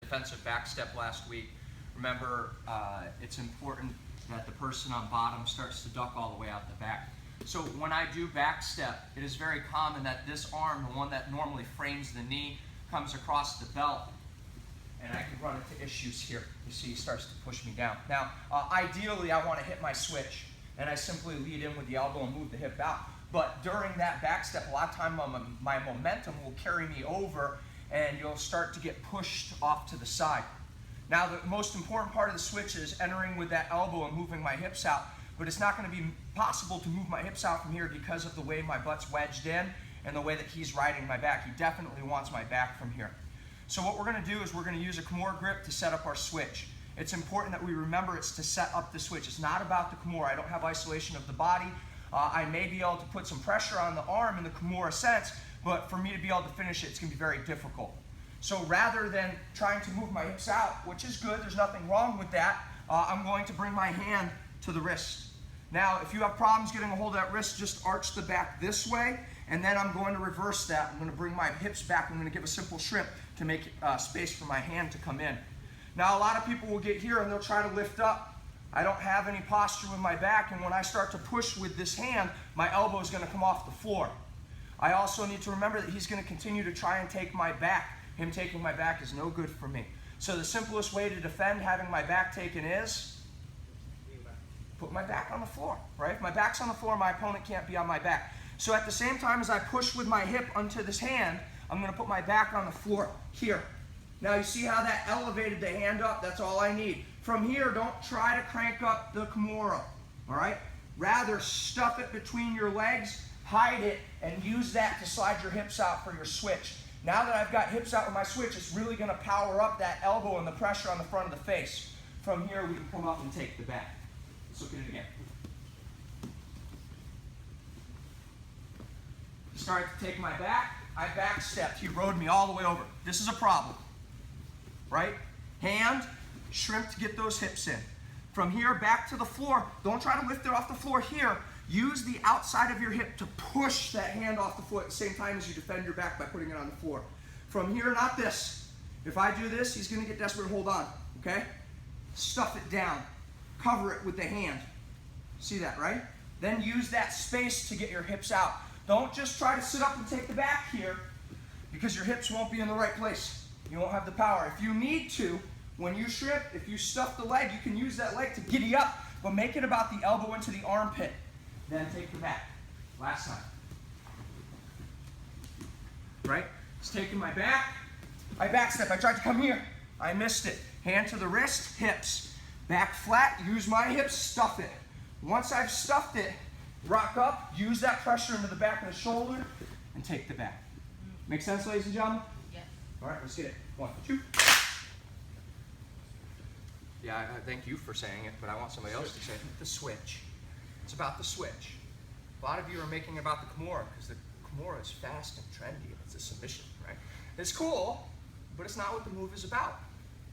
defensive backstep last week. Remember, it's important that the person on bottom starts to duck all the way out the back. So when I do backstep, it is very common that this arm, the one that normally frames the knee, comes across the belt, and I can run into issues here. You see, he starts to push me down. Now, ideally, I want to hit my switch, and I simply lead in with the elbow and move the hip out. But during that backstep, a lot of time my momentum will carry me over, and you'll start to get pushed off to the side. Now, the most important part of the switch is entering with that elbow and moving my hips out, but it's not going to be possible to move my hips out from here because of the way my butt's wedged in and the way that he's riding my back. He definitely wants my back from here. So what we're going to do is we're going to use a Kimura grip to set up our switch. It's important that we remember it's to set up the switch. It's not about the Kimura. I don't have isolation of the body. I may be able to put some pressure on the arm in the Kimura sense, but for me to be able to finish it, it's going to be very difficult. So rather than trying to move my hips out, which is good, there's nothing wrong with that, I'm going to bring my hand to the wrist. Now, if you have problems getting a hold of that wrist, just arch the back this way, and then I'm going to reverse that. I'm going to bring my hips back. I'm going to give a simple shrimp to make space for my hand to come in. Now, a lot of people will get here and they'll try to lift up. I don't have any posture with my back, and when I start to push with this hand, my elbow is going to come off the floor. I also need to remember that he's going to continue to try and take my back. Him taking my back is no good for me. So the simplest way to defend having my back taken is put my back on the floor, right? If my back's on the floor, my opponent can't be on my back. So at the same time as I push with my hip onto this hand, I'm going to put my back on the floor here. Now you see how that elevated the hand up? That's all I need. From here, don't try to crank up the Kimura, all right? Rather, stuff it between your legs, hide it, and use that to slide your hips out for your switch. Now that I've got hips out with my switch, it's really going to power up that elbow and the pressure on the front of the face. From here, we can come up and take the back. Let's look at it again. He started to take my back. I backstepped. He rode me all the way over. This is a problem, right? Hand, shrimp to get those hips in. From here, back to the floor. Don't try to lift it off the floor here. Use the outside of your hip to push that hand off the floor at the same time as you defend your back by putting it on the floor. From here, not this. If I do this, he's going to get desperate to hold on, okay? Stuff it down. Cover it with the hand. See that, right? Then use that space to get your hips out. Don't just try to sit up and take the back here because your hips won't be in the right place. You won't have the power. If you need to, when you shrimp, if you stuff the leg, you can use that leg to giddy up, but make it about the elbow into the armpit. Then take the back. Last time. Right? It's taking my back. I backstep. I tried to come here. I missed it. Hand to the wrist, hips. Back flat, use my hips, stuff it. Once I've stuffed it, rock up, use that pressure into the back of the shoulder, and take the back. Make sense, ladies and gentlemen? Yes. All right, let's get it. 1, 2. Yeah, I thank you for saying it, but I want somebody else to say it. The switch. It's about the switch. A lot of you are making it about the Kimura because the Kimura is fast and trendy. It's a submission, right? It's cool, but it's not what the move is about.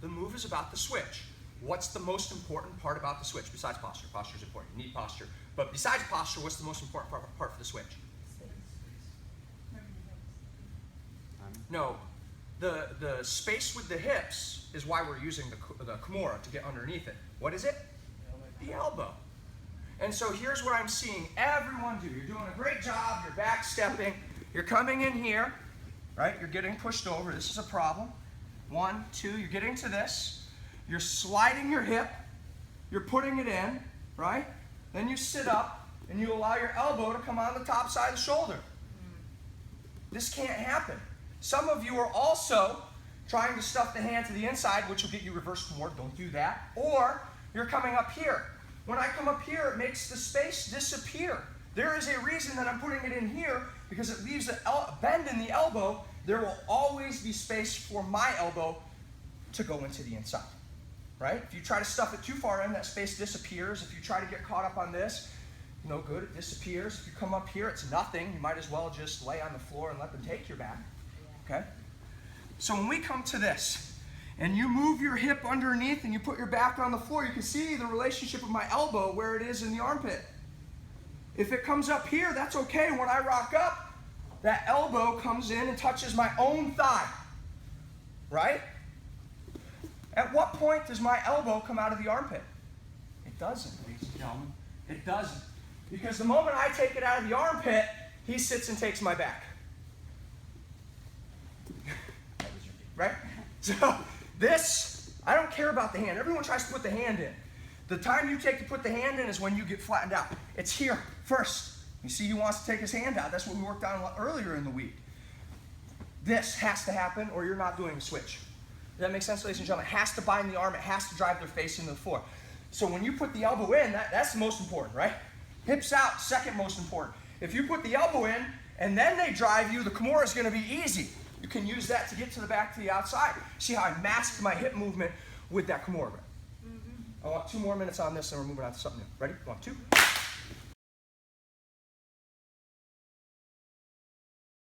The move is about the switch. What's the most important part about the switch besides posture? Posture is important. You need posture. But besides posture, what's the most important part for the switch? No. The space with the hips is why we're using the Kimura to get underneath it. What is it? The elbow. And so here's what I'm seeing everyone do. You're doing a great job. You're backstepping. You're coming in here, right? You're getting pushed over. This is a problem. 1, 2. You're getting to this. You're sliding your hip, you're putting it in, right? Then you sit up and you allow your elbow to come on the top side of the shoulder. This can't happen. Some of you are also trying to stuff the hand to the inside, which will get you reverse Kimura. Don't do that. Or you're coming up here. When I come up here, it makes the space disappear. There is a reason that I'm putting it in here because it leaves a bend in the elbow. There will always be space for my elbow to go into the inside. Right? If you try to stuff it too far in, that space disappears. If you try to get caught up on this, no good, it disappears. If you come up here, it's nothing. You might as well just lay on the floor and let them take your back. Okay? So when we come to this, and you move your hip underneath and you put your back on the floor, you can see the relationship of my elbow where it is in the armpit. If it comes up here, that's okay. When I rock up, that elbow comes in and touches my own thigh. Right? At what point does my elbow come out of the armpit? It doesn't, ladies and gentlemen. It doesn't. Because the moment I take it out of the armpit, he sits and takes my back. Right? So this, I don't care about the hand. Everyone tries to put the hand in. The time you take to put the hand in is when you get flattened out. It's here first. You see he wants to take his hand out. That's what we worked on earlier in the week. This has to happen or you're not doing a switch. Does that make sense, ladies and gentlemen? It has to bind the arm. It has to drive their face into the floor. So when you put the elbow in, that's the most important, right? Hips out, second most important. If you put the elbow in and then they drive you, the Kimura is going to be easy. You can use that to get to the back to the outside. See how I masked my hip movement with that Kimura grip? I want 2 more minutes on this and we're moving on to something new. Ready? 1, 2.